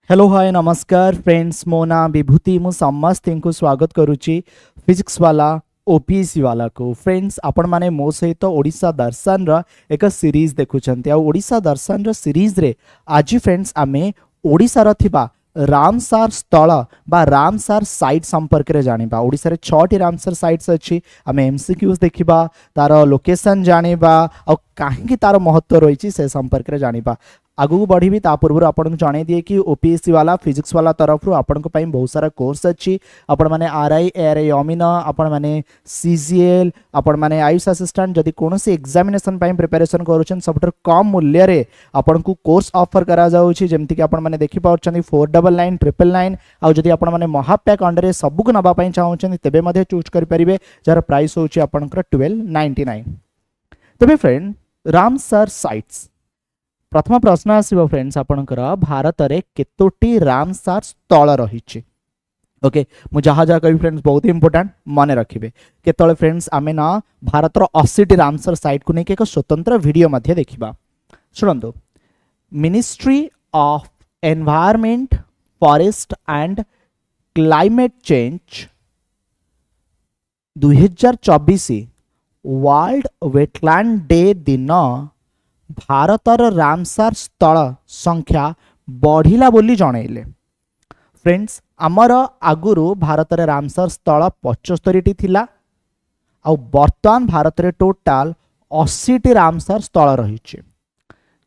Hello hi नमस्कार friends मो ना विभूति मु समस्त को स्वागत करुच्ची फिजिक्स वाला ओपीएससी वाला को फ्रेंड्स आपण माने मो सहित ओडिशा दर्शन रा एक सीरीज देखुछंती आ ओडिशा दर्शन रा सीरीज रे आज फ्रेंड्स आमे ओडिशा रा थिबा रामसार स्थल बा रामसार साइट संपर्क रे जानिबा। ओडिशा रे 6 टी रामसार साइट्स अछि। आमे एमसीक्यूज देखिबा तार लोकेशन जानिबा आ काहेकि तार महत्व रहिछि से संपर्क रे जानिबा। आगु बढ़ी ता पूर्व आपन जणे दिए कि ओपीएससी वाला फिजिक्स वाला तरफ आपन को पई बहुत सारा कोर्स अछि। आपण माने आरआई एआरआई अमीना आपण माने सीजीएल आपण माने आयुष असिस्टेंट जदि कोनोसी एग्जामिनेशन पई प्रिपरेशन करूछन सबटर कम मूल्य रे आपण को कोर्स ऑफर करा जाउछि। जेमति कि आपण माने देखि पाउछन 4999 999 आ जदि आपण माने महापैक अंडर सब को नबा पई चाहुछन तेबे मध्ये चूज करि परिबे जार प्राइस होछि आपण 1299। तबे फ्रेंड रामसर साइट्स प्रथम प्रश्न आसीबो फ्रेंड्स आपनकर भारत रे केतोटी रामसार स्थल रहिछि। ओके मु जहा जहा कहि फ्रेंड्स बहुत इंपोर्टेंट माने रखिबे। केतळे फ्रेंड्स आमे ना भारत रो 80 टी रामसर साइट को नेके एक स्वतंत्र वीडियो मध्ये देखिबा। Sunando ministry of environment forest and climate change 2024 world wetland day दिन भारतर रामसार स्थल संख्या बढ़िला बोली जनइले। फ्रेंड्स आमर आगुरु भारत रे रामसार स्थल 75 टी थिला आ वर्तमान भारत रे टोटाल 80 टी रामसार स्थल रहिछि।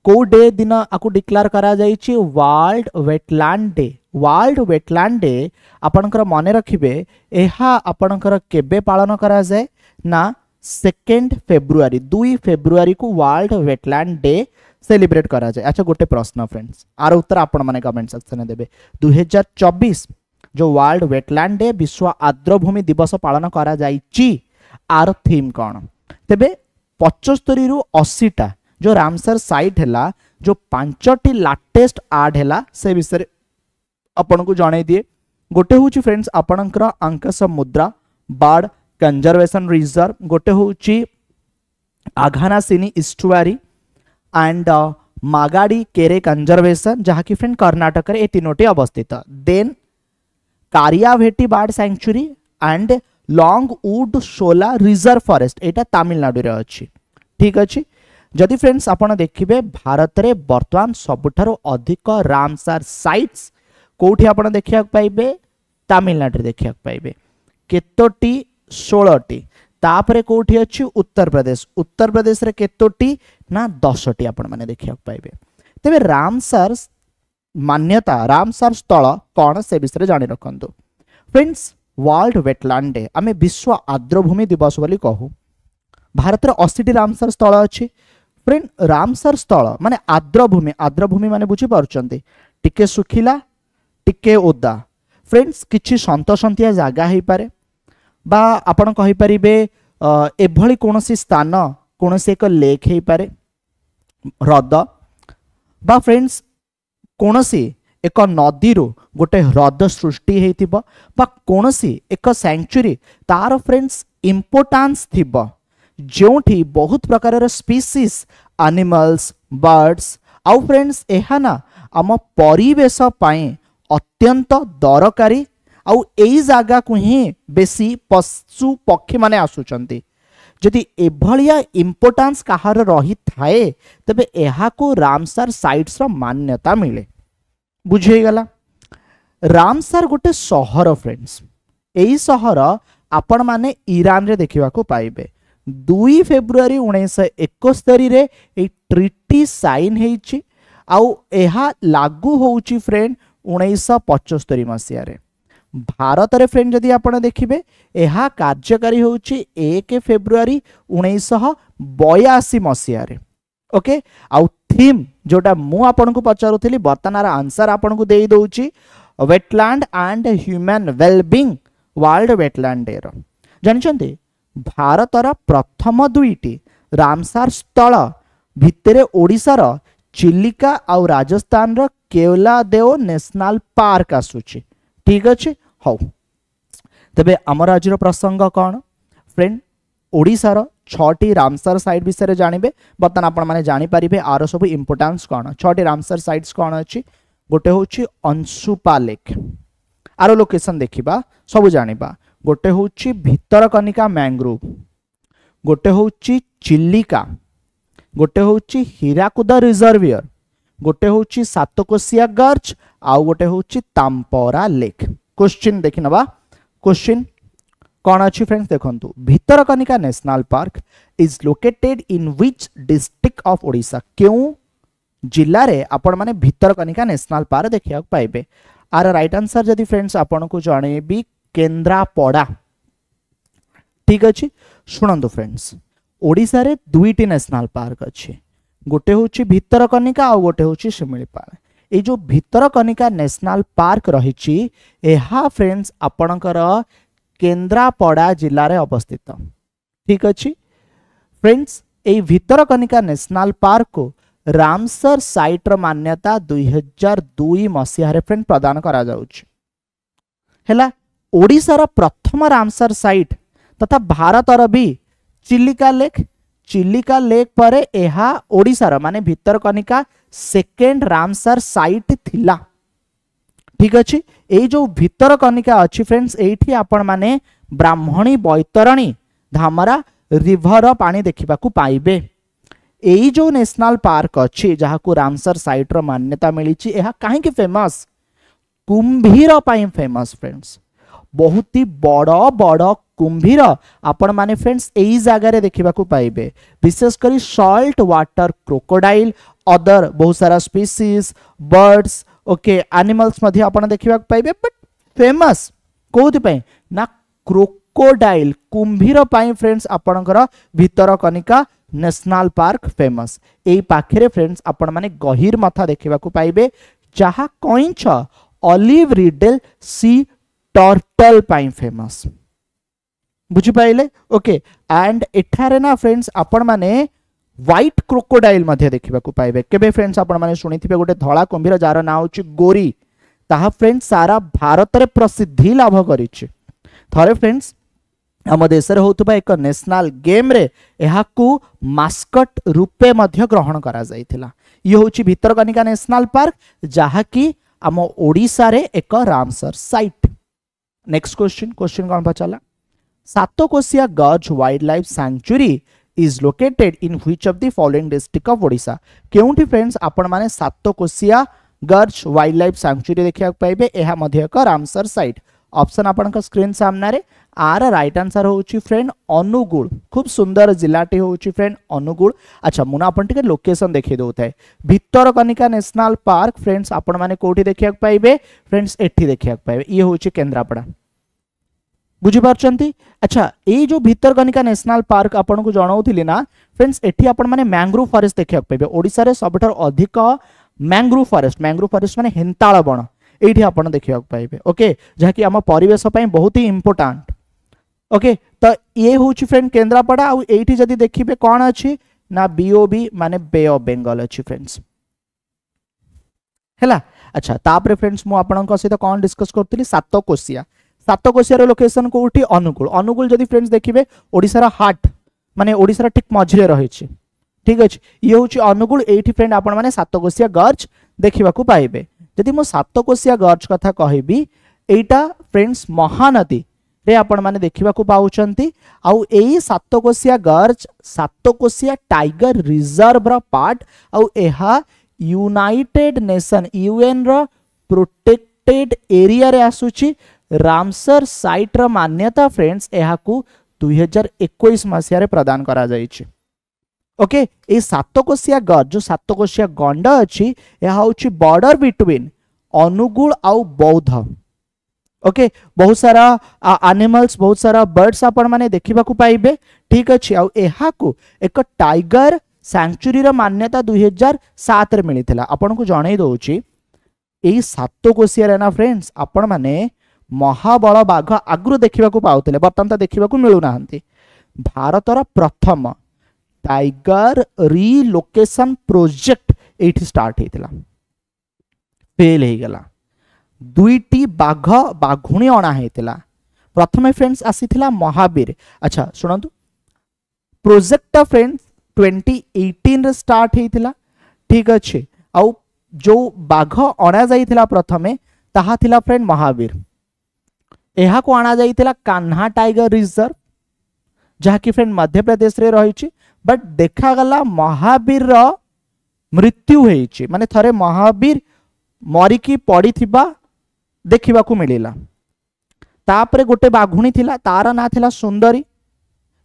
को डे दिन आकु डिक्लेयर करा जाइछि world wetland day. World wetland day आपनकर मने रखिबे एहा आपनकर केबे पालन करा जाय ना 2 फेब्रुआरी 2 फेब्रुआरी को वर्ल्ड वेटलैंड डे सेलिब्रेट करा जाए। अच्छा गोटे प्रश्न फ्रेंड्स आर उत्तर आपण माने कमेंट सेक्शन में देबे। 2024 जो वर्ल्ड वेटलैंड डे विश्व आर्द्रभूमि दिवस पालन करा जाइछि आर थीम कोन तेबे 75 रु 80 टा जो रामसर साइट हैला जो 5 टी लेटेस्ट ऐड हैला से विषय आपण को जणाई दिए। गोटे होची फ्रेंड्स आपणकर अंकस मुद्रा बर्ड कंजर्वेशन रिजर्व गोटे होची आघानासिनी इस्टुआरी एंड मागाड़ी केरे कंजर्वेशन जहाँ की फ्रेंड कर्नाटक रे ए तीनोटी अवस्थित। Then Karaivetti bird sanctuary and Longwood Shola reserve forest एटा तमिलनाडु रे अछि। ठीक अछि जदि फ्रेंड्स आपण देखिबे भारत रे वर्तमान सबुठारो अधिक रामसार साइट्स कोठी आपण देखिया पाइबे तमिलनाडु रे देखिया पाइबे केतोटी 16 टी। तापरे कोठी अछि उत्तर प्रदेश रे केतोटी ना 10 टी आपण माने देखिया पाइबे। तबे रामसर मान्यता रामसर स्थल कोन से विषय जानि रखंतु। फ्रेंड्स वर्ल्ड वेटलैंड डे आमे विश्व आर्द्रभूमि दिवस बोली कहू। भारत रे 80 टी रामसर स्थल अछि। फ्रेंड रामसर स्थल माने आर्द्रभूमि माने बुझी पारुचंती टिके सुखिला टिके ओदा। फ्रेंड्स किछि संतसंतिया जागा हेई पारे बा आपण कहि परिबे एभली कोनोसी स्थान कोनोसी एक लेक हेई पारे हृद बा फ्रेंड्स कोनोसी एक नदी रो गोटे हृद सृष्टि हेइतिबो बा कोनोसी एक सैंक्चुरी तार फ्रेंड्स इंपोर्टेंस थिबो जोठी बहुत प्रकार स्पीसीज एनिमल्स बर्ड्स आउ फ्रेंड्स एहा ना आम परिवेश पई अत्यंत दरकारी आउ एई जागा को ही बेसी पशु पक्षी माने आसुचंती। जदि एभलिया इंपोर्टेंस कहार रही थाए तबे एहा को रामसर साइट्स रो मान्यता मिले। बुझे गला रामसर गोटे शहर फ्रेंड्स एई शहर आपण माने ईरान रे देखिबा को पाइबे। 2 फेब्रुआरी 1971 रे ए ट्रिटी साइन हेछि आउ एहा लागू होउची फ्रेंड 1975 मसिया रे। भारत रे फ्रेंड जदि आपण देखिबे एहा कार्यकारी होउची 1 फेब्रुआरी 1982 मसिया रे। ओके आउ थीम जोटा मु आपण को पचारुथली बर्तनार आंसर आपण को देई दोउची wetland and human wellbeing world wetland day रो। जानिचंती भारतर प्रथम 2टी रामसार स्थल भितरे ओडिसा रो चिलिका आउ राजस्थान रो केवलादेव नेशनल पार्क आसुची। ठीक अच्छे हौ तबे आमर आज प्रसंग कौन फ्रेंड ओडिशार 6टी रामसर साइट विषय जानिबे। बर्तमान आपण माने जानि परिबे आरो सब इंपोर्टेंस कौन 6टी रामसर साइट्स कौन अछि। गोटे होची अंशुपा लेक आरो लोकेशन देखिबा सब जानिबा गोटे होची भितरकनिका मैंग्रोव गोटे होची चिल्लिका गोटे होची हीराकुद रिजर्वियर गोटे होची सातकोशिया गर्च आउ गोटे होची तांपरा लेक क्वेश्चन देखि नबा क्वेश्चन कौन अच्छी फ्रेंड्स देखंतु Bhitarkanika national park is located in which district of Odisha क्यों जिल्ला रे आपण माने भितरकनिका नेशनल पार्क देखिया पाइबे आर राइट आंसर जदि फ्रेंड्स आपण को जणेबी केन्द्रापड़ा ठीक अछि शुणंतु फ्रेंड्स ओडिशा रे दुईटी नेशनल पार्क अच्छे गोटे होची भितरकनिका आ गोटे होची शिमिलीपाल ए जो भितरकनिका नेशनल पार्क रहिछि एहा फ्रेंड्स आपणकर केन्द्रापड़ा जिल्ला रे अवस्थित ठीक अछि फ्रेंड्स ए भितरकनिका नेशनल पार्क को रामसर साइट र मान्यता 2002 मसीहा रे फ्रेंड प्रदान करा जाउछि हेला ओडिशा रा प्रथम रामसर साइट तथा भारत र भी चिल्लिका लेक परे एहा ओडिशा रा माने भितरकनिका सेकेंड रामसर साइट थिला ठीक अछि ए जो भितरकनिका अछि फ्रेंड्स एठी आपण माने ब्राह्मणी बैतरणी धामरा रिवर पानी देखिबा को पाइबे एई जो नेशनल पार्क अच्छी जहाँ को रामसर साइट रो मान्यता मिली यह कहीं फेमस कुंभीर पाई फेमस फ्रेंड्स बहुत ही बड़ बड़ कुंभीर आपण माने फ्रेंड्स एई जगह रे देखिबा को पाइबे विशेष करी सॉल्ट वाटर क्रोकोडाइल अदर बहुत सारा स्पीसीज बर्ड्स ओके एनिमल्स मध्ये आपण देखिबा को पाइबे बट फेमस कोथि पई ना क्रोकोडाइल कुंभीर पाई फ्रेंड्स आपणकर भितरकनिका नेशनल पार्क फेमस एई पाखरे फ्रेंड्स आपण माने गहीर मथा देखिबा को पाइबे जहा कइंछ ऑलिव रिडल सी टर्टल पाई फेमस बुझी पाइले ओके एंड एठारे ना फ्रेंड्स आपण माने व्हाइट क्रोकोडाइल मध्ये देखिबा को पाइबे केबे फ्रेंड्स आपण माने सुनिथिबे गोटे धळा कुंभीर जार नाम होची गोरी ताहा फ्रेंड्स सारा भारत रे प्रसिद्धि लाभ करिछि थरे फ्रेंड्स आम देश होतुबा एक नेशनल गेम रे एहाकू मास्कट रूपे मध्य ग्रहण करा जाइथिला ये होची भितरकनिका नेशनल पार्क जहा की आम ओडिशा रे एक रामसर साइट नेक्स्ट क्वेश्चन कौन पचाला Satkosia gorge wildlife sanctuary is located in which of the following district of Odisha केउंठी फ्रेंड्स आपण माने सातकोशिया गज वाइल्ड लाइफ सैंक्चुरी देखिया पाइबे एहा मध्य एक रामसर साइट ऑप्शन आपण का स्क्रीन सामने रे आर राइट आंसर होची फ्रेंड अनुगुल खूब सुंदर जिलाटी होची फ्रेंड अनुगुल अच्छा मुना आपण टिके लोकेशन देखि दोथाय भितरकनिका नेशनल पार्क फ्रेंड्स आपण माने कोठी देखिया पाइबे फ्रेंड्स एठी देखिया पाइबे ये होची केन्द्रापड़ा बुझी पारछंती अच्छा ए जो भितरकनिका नेशनल पार्क आपण को जणाउथिली ना फ्रेंड्स एठी आपण माने मैंग्रोव फॉरेस्ट देखिया पाइबे ओडिसा रे सबठार अधिक मैंग्रोव फॉरेस्ट माने हेंताळ बण एठी आपण देखिया पाइबे ओके जहा कि हम परिवेश पई बहुत ही इंपोर्टेंट ओके तो ये होची फ्रेंड केन्द्रापड़ा आउ एठी जदी देखिबे कोन अछि ना बीओबी माने बे ऑफ बंगाल अछि फ्रेंड्स हैला अच्छा तापरे फ्रेंड्स मु आपनक सहित कोन डिस्कस करतली सातकोशिया रो लोकेशन कोठी अनुगुल जदी फ्रेंड्स देखिबे ओडिसा रा हार्ट माने ओडिसा रा ठीक मझिरे रहिछि ठीक अछि ये होची अनुगुल एठी फ्रेंड आपण माने सातकोशिया गर्च देखिबा को पाइबे जदि मो सातकोशिया गर्च कथा कहिबी एटा फ्रेंड्स महानदी रे आपण माने देखिबा को पाउचंती आउ एई सातकोशिया गर्च सातकोशिया टाइगर रिजर्व रा पार्ट आउ एहा यूनाइटेड नेशन यूएन रा प्रोटेक्टेड एरिया रे आसुची रामसर साइट रा मान्यता फ्रेंड्स एहा को 2021 मसिया रे प्रदान करा जाइछि ओके ए सातकोशिया गर्च जो सातकोशिया गंड अछि एहा होची बॉर्डर बिटवीन अनुगुल आउ बौद्ध ओके बहुत सारा एनिमल्स बहुत सारा बर्ड्स आपण माने देखिबा को पाइबे ठीक अछि आउ एहा को एक टाइगर सैंक्चुरी रा मान्यता 2007 रे मिलिथिला आपण को जणाई दोउची एई सातकोशिया रे ना फ्रेंड्स आपण माने महाबल बाघ आगु देखिबा को पाउतले बर्तमान तो देखिबा को मिलु नाहंती भारत रा प्रथम टाइगर रिलोकेशन प्रोजेक्ट एठी स्टार्ट हेतिला फेल हे गला दुईटी बाघ बाघुणी अणा हेतिला प्रथमे फ्रेंड्स आसीथिला महावीर अच्छा सुनंतु प्रोजेक्ट फ्रेंड्स 2018 रे स्टार्ट हेतिला ठीक अछि आउ जो बाघ अणा जाइथिला प्रथमे ताहा थिला फ्रेंड महावीर। एहा को अणा जाइथिला कान्हा टाइगर रिजर्व जहा कि फ्रेंड मध्य प्रदेश रे रही। बट देखा गला महावीर रो मृत्यु होइछि, माने थरे महावीर मरिकी पड़ी थिबा देखिबा को मिलिला। तापरे गोटे बाघुणी थिला, तार ना थिला सुंदरी।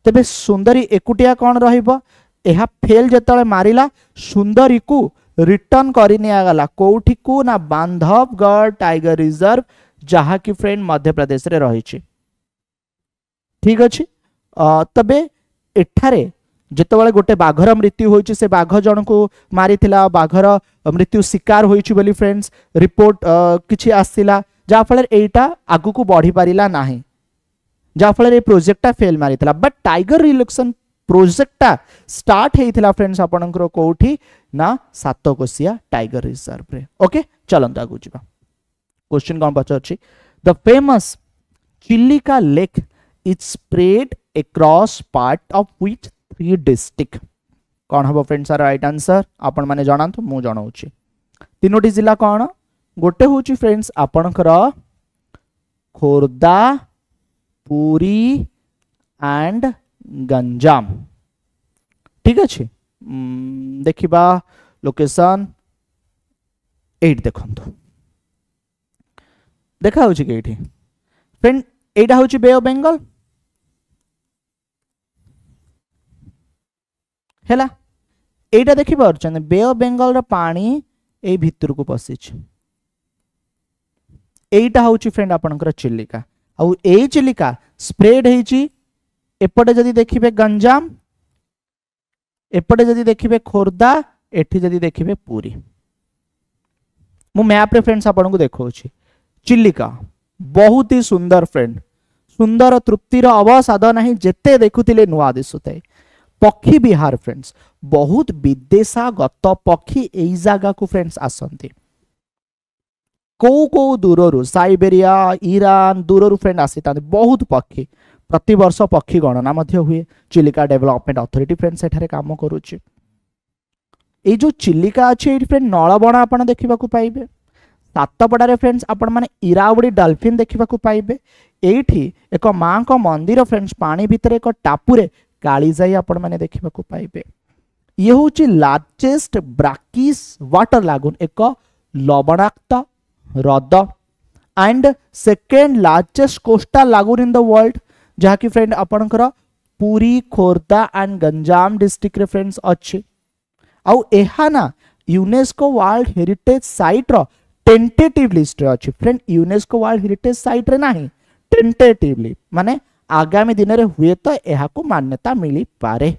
तेबे सुंदरी एकुटिया कौन रहिबो, एहा फेल जेतले मारिला सुंदरी को रिटर्न करि निया गला कोठी को ना बांधवगढ़ टाइगर रिजर्व जहा कि फ्रेंड मध्य प्रदेश रे रही। ठीक अछि। तबे एठारे जेतबेले गोटे बाघर मृत्यु होइछि, से बाघ जन को मारिथिला, बाघर मृत्यु शिकार होइछि बोली फ्रेंड्स रिपोर्ट किछि आसिला, जा फल एटा आगु को बढ़ी पारिला नाही, जा फल प्रोजेक्टा फेल मारिथिला। बट टाइगर रिलेक्शन प्रोजेक्टा स्टार्ट हेइथिला फ्रेंड्स आपनकर कोठी ना सातकोशिया टाइगर रिजर्व रे। ओके चलंत आगु जिबा। क्वेश्चन कोन पछछि, the famous Chilika lake is spread across part of which 3 district. कौन हम फ्रेंड्स राइट आंसर आपण माने जणांतु, मु जणाउछि। तीनोटी जिला कौन, गोटे होछि फ्रेंड्स आपणकर खोर्धा, पुरी एंड गंजाम। ठीक अछि। देखिबा लोकेशन 8 देखंतु, देखा होछि कि एठी फ्रेंड एटा होछि बे ऑफ बंगाल हैला। एटा देखि पारछन बे ऑफ बंगाल रा पानी ए भितर को पसिछ। एटा होछि फ्रेंड आपनकर चिलिका। आ ए चिलिका स्प्रेड हेछि एपटे जदि देखिबे गंजाम, एपटे जदि देखिबे खोर्धा, एठी जदि देखिबे पुरी। मु मैप रे फ्रेंड्स आपन को देखौछि। चिलिका बहुत ही सुंदर फ्रेंड, सुंदर तृप्तिर अवसाद नहीं, जेते देखुतिले नुआ दिसुते। पक्षी बिहार फ्रेंड्स, बहुत विदेशागत पक्षी एई जागा को फ्रेंड्स आसंती। को दूररू साइबेरिया, ईरान दूररू फ्रेंड आसीता बहुत पक्षी। प्रति वर्ष पक्षी गणना मध्य हुए। चिलिका डेवलपमेंट अथॉरिटी फ्रेंड्स एठारे काम करूची। ए जो चिलिका अछि एठी फ्रेंड नळबण आपण देखिबा को पाइबे। सातपड़ारे फ्रेंड्स आपण माने इरावड़ी डॉल्फिन देखिबा को पाइबे। एठी एक मां को मंदिर फ्रेंड्स, पानी भितर एक टापुरे कालीजाई आपण माने देखिबा को पाइबे। ये होची लार्जेस्ट ब्राकिस वाटर लागून, एक लवणाक्त हृद एंड सेकेंड लार्जेस्ट कोस्टल लागून इन द वर्ल्ड, जहा कि फ्रेंड आपणकर पुरी, खोर्धा एंड गंजाम डिस्ट्रिक्ट रे फ्रेंड्स अछि। आउ एहा ना यूनेस्को वर्ल्ड हेरिटेज साइट रो टेंटेटिव लिस्ट रे अछि friend. UNESCO world heritage site रे नाही, टेंटेटिवली माने आगामी दिन रे हुए तो एहा को मान्यता मिली पारे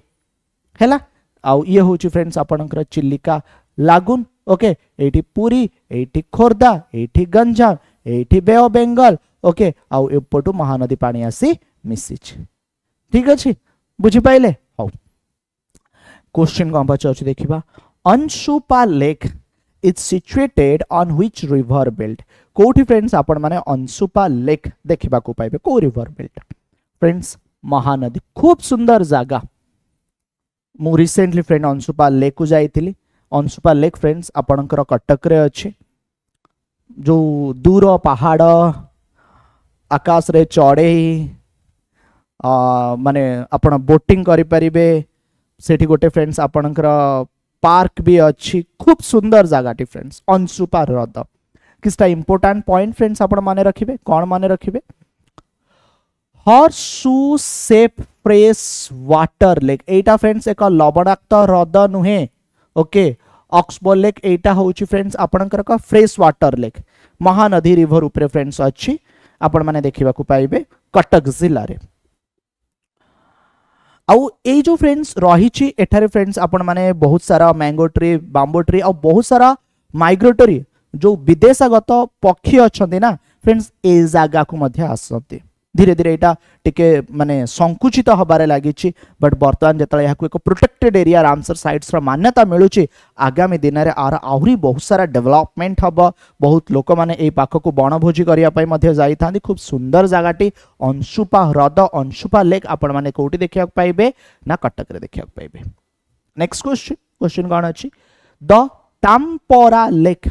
हैला। आउ ये होची फ्रेंड्स आपणकर चिलिका लागून। ओके एठी पुरी, एठी खोर्धा, एठी गंजाम, एठी बे ऑफ बंगाल। ओके आउ एपटू महानदी पानी आसी मिसिछ। ठीक अछि, बुझी पाइले। हाउ क्वेश्चन कोन पछछि देखिबा। Anshupa lake is situated on which river belt. कोठी फ्रेंड्स आपण माने अंशुपा लेक देखिबा को पाइबे, को रिवर बेल्ट फ्रेंड्स महानदी। खूब सुंदर जागा। मु रिसेंटली फ्रेंड अंशुपा लेक को जाइथिली। अंशुपा लेक फ्रेंड्स आपणकर कटक रे अछि। जो दूर पहाड़ आकाश रे चढ़े माने आपण बोटिंग करि परिबे। सेठी गोटे फ्रेंड्स आपणकर पार्क भी अच्छी। खूब सुंदर जगह फ्रेंड्स अंशुपा हृद। किसटा इंपोर्टेंट पॉइंट फ्रेंड्स आपण माने रखिबे, कौन माने रखिबे। Horseshoe shape fresh water lake. एटा फ्रेंड्स एक लवणाक्त हृद नुहे। ओके ऑक्सबो लेक एटा होची फ्रेंड्स आपणकर का fresh water lake. Mahanadi river ऊपर फ्रेंड्स अच्छी आपण माने देखिबा को पाइबे कटक जिल्ला रे। आउ ए जो फ्रेंड्स रही एठारे फ्रेंड्स आपण माने बहुत सारा मैंगो ट्री, बांबो ट्री और बहुत सारा माइग्रेटरी जो विदेशागत पक्षी अच्छे ना फ्रेंड्स ए जागा को मध्य आसते। धीरे धीरे एटा टिके माने संकुचित हबारे लागिछि। बट वर्तमान जेतले याकू एक प्रोटेक्टेड एरिया रामसर साइट्स रा मान्यता मिलुछि, आगामी दिन रे आर आहुरी बहुत सारा डेवलपमेंट हबो। बहुत लोक माने ए पाख को बनभोजी करिया पई मध्य जाई थांदी। खूब सुंदर जगाटी अंशुपा हृद, अंशुपा लेक आपण माने कोठी देखिया पाइबे ना कटक रे देखिया पाइबे। नेक्स्ट क्वेश्चन, क्वेश्चन कोन अछि। The Tampora Lake,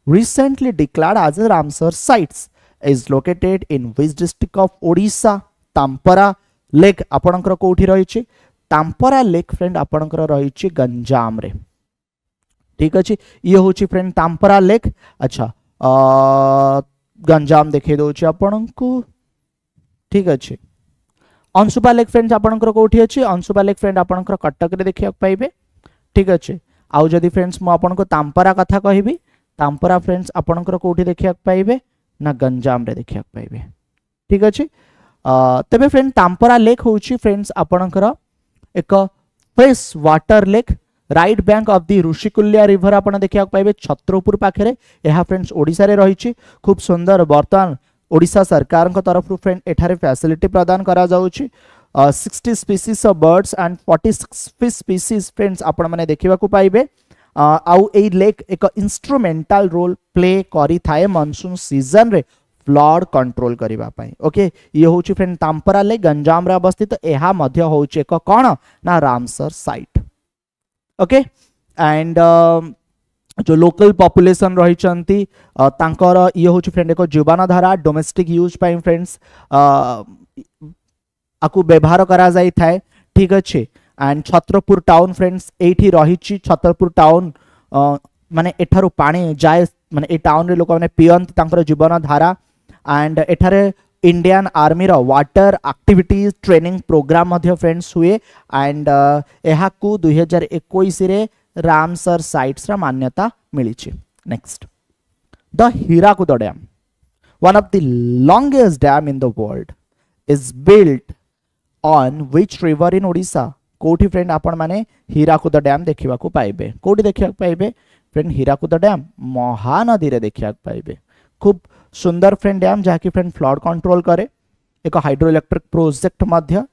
recently declared as a Ramsar sites, is located in which district of Odisha? Tampara Lake आपणकर कोठी रही? तांपरा लेक फ्रेंड आपणकर रही गंजाम रे। ठीक अच्छे, ये हूँ फ्रेंड तांपरा लेक। अच्छा गंजाम देखे दौर आपण को। ठीक अच्छे, अंशुपा लेक फ्रेंड्स आपणकर कोठी अच्छी? अंशुपा लेक फ्रेंड आपणकर कटक रे देखिया पाइबे। ठीक अच्छे, आउ जदि फ्रेंड्स मु आपनको तांपरा कथा कहबी, तांपरा फ्रेंड्स आपणकर कोठी देखिया पाइबे ना गंजाम रे देखिया पाइबे। ठीक अच्छे, तेबे फ्रेंड तांपरा लेक होची फ्रेंड्स आपणकर एक fresh water lake, right bank of the Rushikulya river आपण देखिया पाइबे छत्रपुर पाखरे। यह फ्रेंड्स ओडिशा रे रहिछि, खूब सुंदर। बर्तमान ओडिशा सरकार तरफ फ्रेंड एठारे फैसिलिटी प्रदान करा जाउछि। 60 species of birds and 46 fish species friends आपण माने देखिबा को पाइबे। आउ ए लेक एक इंस्ट्रूमेंटल रोल प्ले करी थाए मानसून सीजन रे फ्लड कंट्रोल करिबा पई। ओके, ये होची फ्रेंड तांपरा लेक गंजाम रे अवस्थित। एहा मध्य होची एक कोन ना रामसर साइट। ओके, एंड जो लोकल पॉपुलेशन रही तांकर ये हूँ फ्रेंड एक जीवन धारा डोमेस्टिक यूज पाई फ्रेंड्स आपको व्यवहार करा जाई थाए। ठीक अच्छे, एंड छत्रपुर टाउन फ्रेंड्स एठी रही। छत्रपुर टाउन माने एठारु पानी जाए, माने ए टाउन रे लोक माने पियंती तांकर जीवन धारा। एंड एठारे इंडियन आर्मी रो वाटर एक्टिविटीज ट्रेनिंग प्रोग्राम मध्य फ्रेंड्स हुए। एंड यह 2021 रे रामसर साइट्स रा मान्यता मिली। Next, the Hirakud dam, one of the longest dam in the world, is built on which river in Odisha? कोठी फ्रेंड आपण माने हीराकुद डैम देखिबा को पाइबे। कोठी देखिबा पाइबे फ्रेंड हीराकुद डैम? महानदी रे देखिबा पाइबे। खूब सुंदर फ्रेंड डैम जहाँकि फ्रेंड फ्लड कंट्रोल करे, एक हाइड्रो इलेक्ट्रिक प्रोजेक्ट मध्य।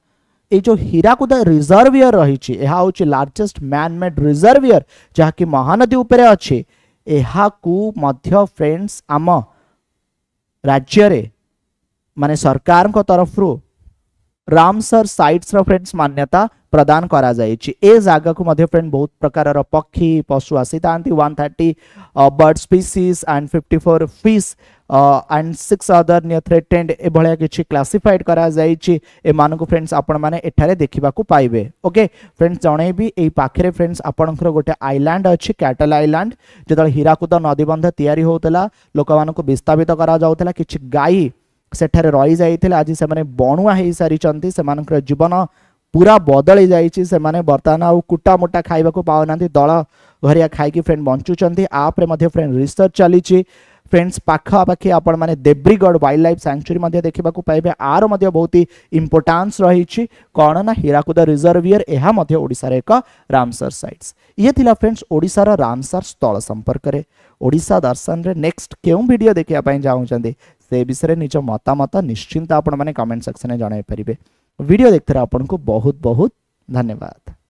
ये जो हीराकुद रिजर्वियर रही है लार्जेस्ट मैन मेड रिजर्वियर जहाँकि महानदी उपरे अच्छे। यह फ्रेंड्स आम राज्य रे माने सरकार को तरफ रामसर साइट्स रो फ्रेंड्स मान्यता प्रदान करा जायछि। ए जागा को मध्य फ्रेंड बहुत प्रकार पक्षी पशु आसी तांती। 130 bird species and 54 fish and 6 other near threatened ए भलिया किछि क्लासिफाइड करा जायछि। ए मानको फ्रेंड्स आपण माने एठारे देखिबा को पाइबे। ओके फ्रेंड्स, जणे भी एई पाखरे फ्रेंड्स आपणकर गोटे आइलैंड अछि, कैटल आइलैंड। जेतल हीराकुद नदीबंध तयारी होतला, लोक मानको विस्थापित करा जाउतला, किछि गाई सेठारे रही जाइथिले। आज से माने बणुआ हेई सारी चंती, से मानकर जीवन पूरा बदली जाइछि। से माने बर्तमान आ कुटा मोटा खाइबा को पाउनांती, दଳ घरिया खाइकी फ्रेंड बंचुचंती। आप रे मध्ये फ्रेंड रिसर्च चलीछि फ्रेंड्स। पाखा पाखी आपण माने देब्रीगढ़ वाइल्ड लाइफ सैंक्चुरी मध्ये देखिबा को पाइबे। आर मध्ये बहुत ही इंपोर्टेंस रहिछि कोन ना हीराकुद रिजर्वियर। एहा मध्ये ओडिसा रे एक रामसर साइट्स। ये थिला फ्रेंड्स ओडिसा रा रामसर स्थल संपर्क रे। ओडिसा दर्शन रे नेक्स्ट केउ वीडियो देखिया पई जाउचंदी से विषय निज मतामत निश्चिंत आपण माने कमेंट सेक्शन में जणाई परिबे। वीडियो देखते आपको बहुत बहुत धन्यवाद।